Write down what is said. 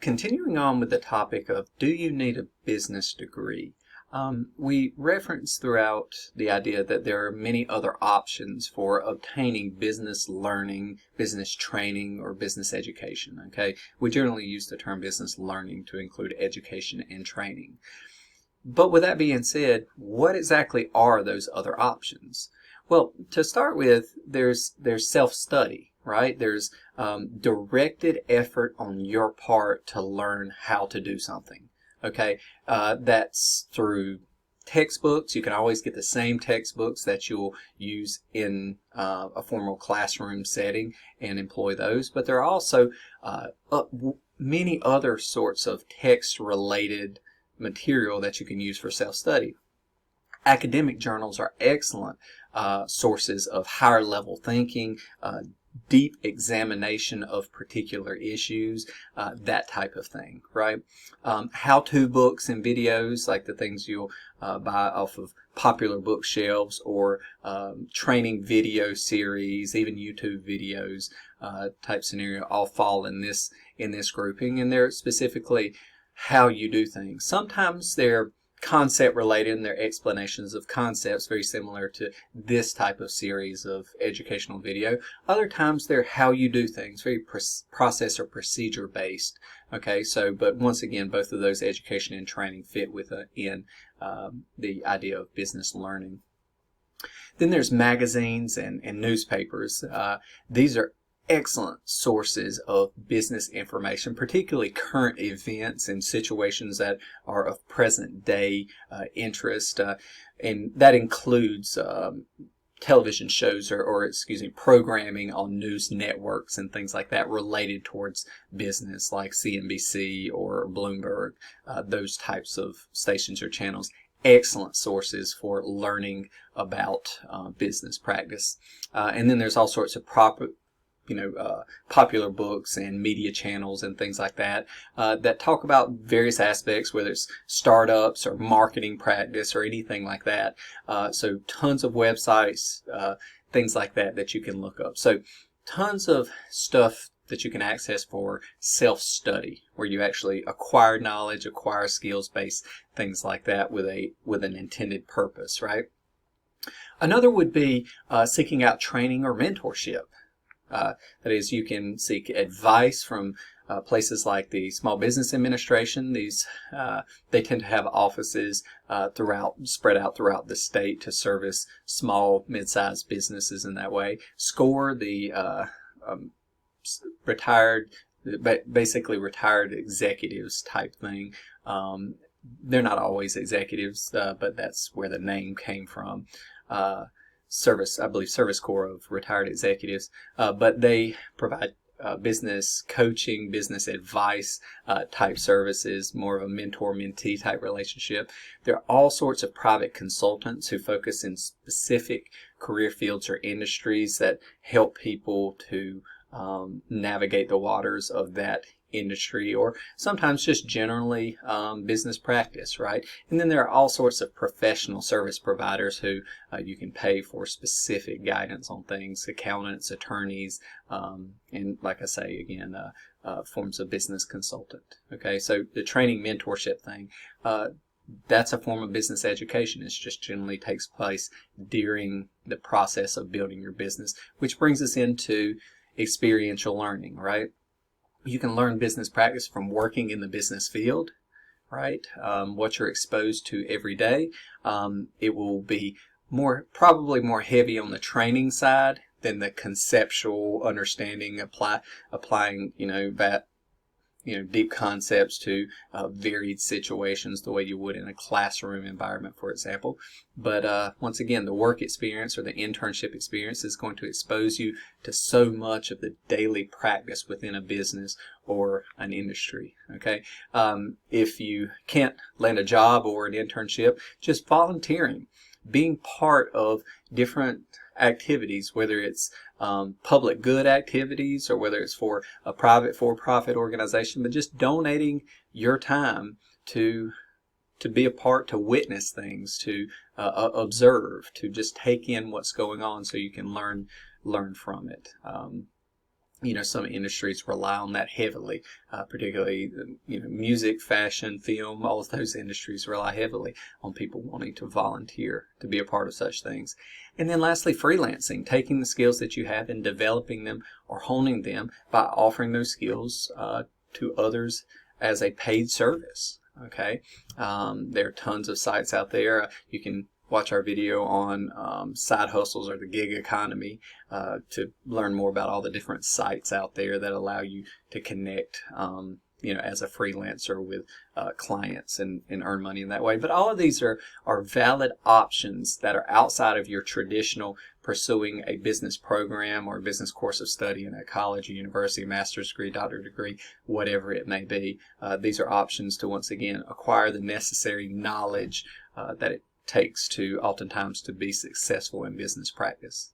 Continuing on with the topic of do you need a business degree? We referenced throughout the idea that there are many other options for obtaining business learning, business training, or business education. Okay, we generally use the term business learning to include education and training. But with that being said, what exactly are those other options? Well, to start with, there's self-study, right? There's directed effort on your part to learn how to do something. Okay, that's through textbooks. You can always get the same textbooks that you'll use in a formal classroom setting and employ those. But there are also many other sorts of text-related material that you can use for self-study. Academic journals are excellent sources of higher level thinking, deep examination of particular issues, that type of thing, right? How-to books and videos, like the things you'll buy off of popular bookshelves, or training video series, even YouTube videos type scenario, all fall in this grouping, and they're specifically how you do things. Sometimes they're concept related and they're explanations of concepts, very similar to this type of series of educational video. Other times they're how you do things, very process or procedure based. Okay, so but once again, both of those, education and training, fit within the idea of business learning. Then there's magazines and newspapers. These are excellent sources of business information, particularly current events and situations that are of present day interest, and that includes television shows or programming on news networks and things like that related towards business, like CNBC or Bloomberg, those types of stations or channels. Excellent sources for learning about business practice. And then there's all sorts of popular books and media channels and things like that that talk about various aspects, whether it's startups or marketing practice or anything like that. So tons of websites, things like that you can look up. So tons of stuff that you can access for self-study, where you actually acquire knowledge, acquire skills-based things like that with an intended purpose, right? Another would be seeking out training or mentorship. That is, you can seek advice from places like the Small Business Administration. These they tend to have offices spread out throughout the state to service small, mid-sized businesses in that way. SCORE, the basically retired executives type thing. They're not always executives, but that's where the name came from. Service Corps of Retired Executives, but they provide business coaching, business advice type services, more of a mentor-mentee type relationship. There are all sorts of private consultants who focus in specific career fields or industries that help people to navigate the waters of that industry, or sometimes just generally business practice, right? And then there are all sorts of professional service providers who you can pay for specific guidance on things, accountants, attorneys, and like I say again, forms of business consultant. Okay, so the training mentorship thing, that's a form of business education. It just generally takes place during the process of building your business, which brings us into experiential learning, right? You can learn business practice from working in the business field, right? What you're exposed to every day. It will be probably more heavy on the training side than the conceptual understanding, applying, deep concepts to varied situations the way you would in a classroom environment, for example. But once again, the work experience or the internship experience is going to expose you to so much of the daily practice within a business or an industry. Okay, if you can't land a job or an internship, just volunteering, being part of different activities, whether it's public good activities or whether it's for a private for-profit organization, but just donating your time to be a part, to witness things, to observe, to just take in what's going on so you can learn from it. some industries rely on that heavily, particularly, music, fashion, film, all of those industries rely heavily on people wanting to volunteer to be a part of such things. And then lastly, freelancing, taking the skills that you have and developing them or honing them by offering those skills to others as a paid service. Okay, there are tons of sites out there. You can watch our video on side hustles or the gig economy to learn more about all the different sites out there that allow you to connect, as a freelancer with clients and earn money in that way. But all of these are valid options that are outside of your traditional pursuing a business program or a business course of study in a college, a university, master's degree, doctorate degree, whatever it may be. These are options to, once again, acquire the necessary knowledge that it takes to oftentimes to be successful in business practice.